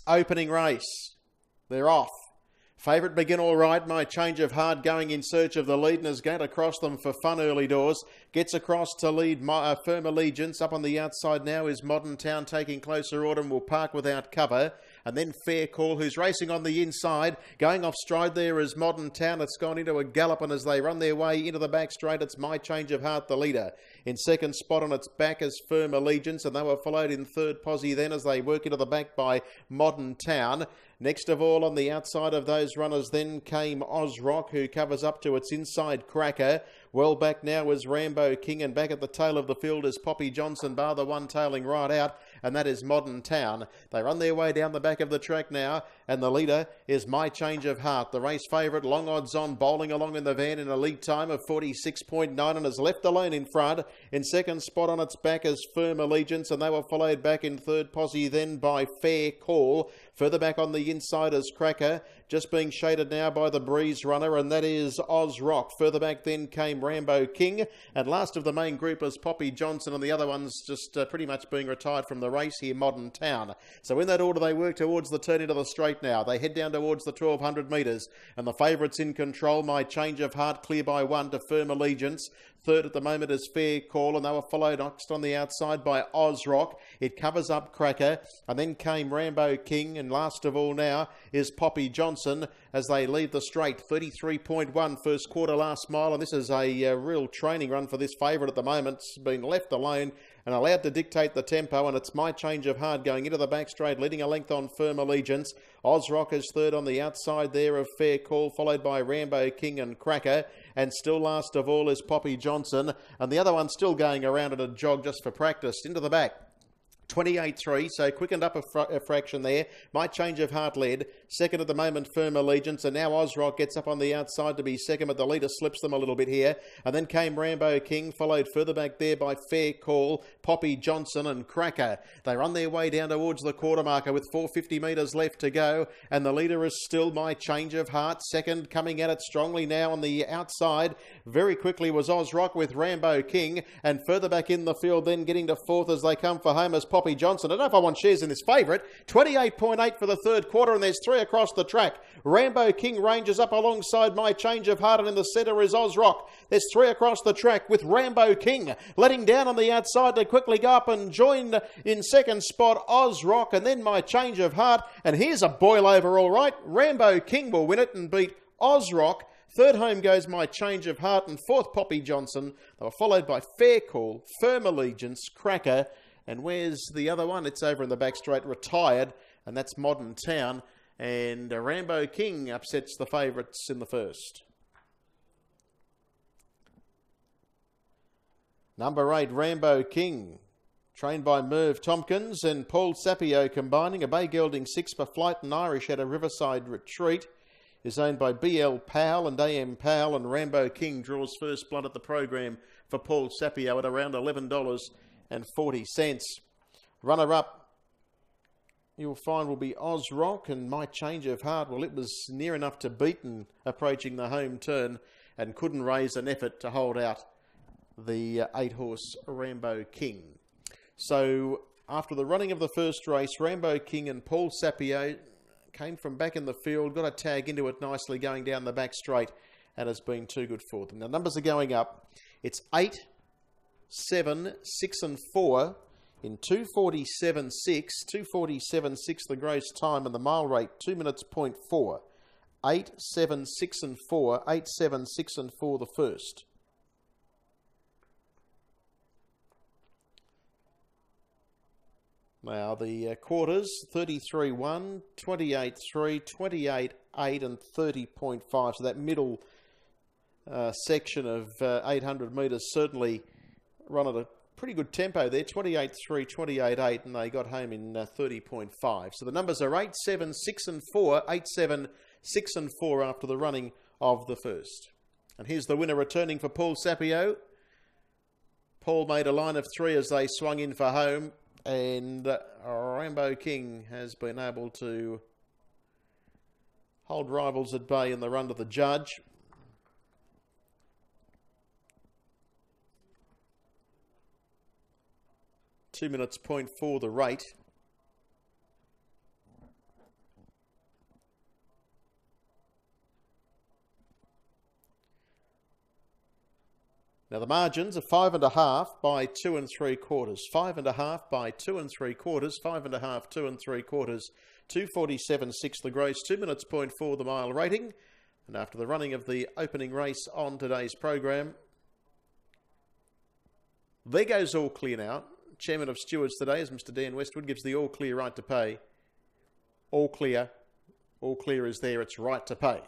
opening race. They're off. Favourite Begin All Right, My Change of Heart going in search of the lead and is going across them for fun early doors. Gets across to lead Firm Allegiance. Up on the outside now is Modern Town taking closer order and will park without cover. And then Fair Call, who's racing on the inside. Going off stride there is Modern Town. It's gone into a gallop, and as they run their way into the back straight, it's My Change of Heart, the leader. In second spot on its back is Firm Allegiance, and they were followed in third posse then as they work into the back by Modern Town. Next of all, on the outside of those runners, then came Ozrock, who covers up to its inside Cracker. Well back now is Rambo King, and back at the tail of the field is Poppy Johnson, bar the one tailing right out, and that is Modern Town. They run their way down the back of the track now, and the leader is My Change of Heart. The race favourite, long odds on, bowling along in the van in a lead time of 46.9 and is left alone in front. In second spot on its back is Firm Allegiance, and they were followed back in third posse then by Fair Call. Further back on the inside is Cracker, just being shaded now by the Breeze runner, and that is Ozrock. Further back then came Rambo King, and last of the main group was Poppy Johnson, and the other ones just pretty much being retired from the race here, Modern Town. So in that order they work towards the turn into the straight now. They head down towards the 1200 metres, and the favourites in control. My Change of Heart clear by one to Firm Allegiance. Third at the moment is Fair Call, and they were followed next on the outside by Ozrock. It covers up Cracker, and then came Rambo King, and last of all now is Poppy Johnson as they lead the straight. 33.1 first quarter last mile, and this is a real training run for this favourite at the moment. It's been left alone and allowed to dictate the tempo, and it's My Change of Heart going into the back straight, leading a length on Firm Allegiance. Ozrock is third on the outside there of Fair Call, followed by Rambo King and Cracker, and still last of all is Poppy Johnson, and the other one still going around at a jog just for practice. Into the back. 28.3, so quickened up a fraction there. My Change of Heart led. Second at the moment, Firm Allegiance, and now Ozrock gets up on the outside to be second, but the leader slips them a little bit here. And then came Rambo King, followed further back there by Fair Call, Poppy Johnson and Cracker. They run their way down towards the quarter marker with 450 metres left to go, and the leader is still My Change of Heart. Second, coming at it strongly now on the outside. Very quickly was Ozrock with Rambo King, and further back in the field then getting to fourth as they come for home as Poppy Johnson. I don't know if I want shares in this favourite. 28.8 for the third quarter, and there's three across the track. Rambo King ranges up alongside My Change of Heart, and in the centre is Ozrock. There's three across the track with Rambo King letting down on the outside to quickly go up and join in second spot Ozrock, and then My Change of Heart. And here's a boil over all right. Rambo King will win it and beat Ozrock. Third home goes My Change of Heart, and fourth Poppy Johnson. They were followed by Fair Call, Firm Allegiance, Cracker, and where's the other one? It's over in the back straight, Retired, and that's Modern Town. And Rambo King upsets the favourites in the first. Number 8, Rambo King, trained by Merv Tompkins and Paul Sapio combining. A Bay Gelding 6 for Flight and Irish at a Riverside Retreat. Is owned by B.L. Powell and A.M. Powell, and Rambo King draws first blood at the program for Paul Sapio at around $11.40. Runner-up, you'll find, will be Ozrock, and My Change of Heart. Well, it was near enough to beaten approaching the home turn and couldn't raise an effort to hold out the 8-horse Rambo King. So after the running of the first race, Rambo King and Paul Sapio came from back in the field, got a tag into it nicely going down the back straight, and has been too good for them. Now, numbers are going up. It's 8, 7, 6 and 4 in 2:47.6. 2:47.6 the gross time, and the mile rate 2 minutes 0.4. 8, 7, 6 and 4. 8, 7, 6 and 4 the first. Now the quarters, 33.1, 28.3, 28.8 and 30.5. So that middle section of 800 metres certainly run at a pretty good tempo there. 28.3, 28.8, and they got home in 30.5. So the numbers are 8, 7, 6 and 4, 8, 7, 6 and 4 after the running of the first. And here's the winner returning for Paul Sapio. Paul made a line of 3 as they swung in for home. And Rambo King has been able to hold rivals at bay in the run to the judge. .2 minutes 0.4 the rate. Now the margins are 5.5 by 2 3/4. 5.5 by 2 3/4. 5.5, 2 3/4. 2:47.6 the gross. 2 minutes 0.4 the mile rating. And after the running of the opening race on today's program, there goes All Clear now. Chairman of Stewards today is Mr. Dan Westwood, gives the all clear right to pay. All clear is there, it's right to pay.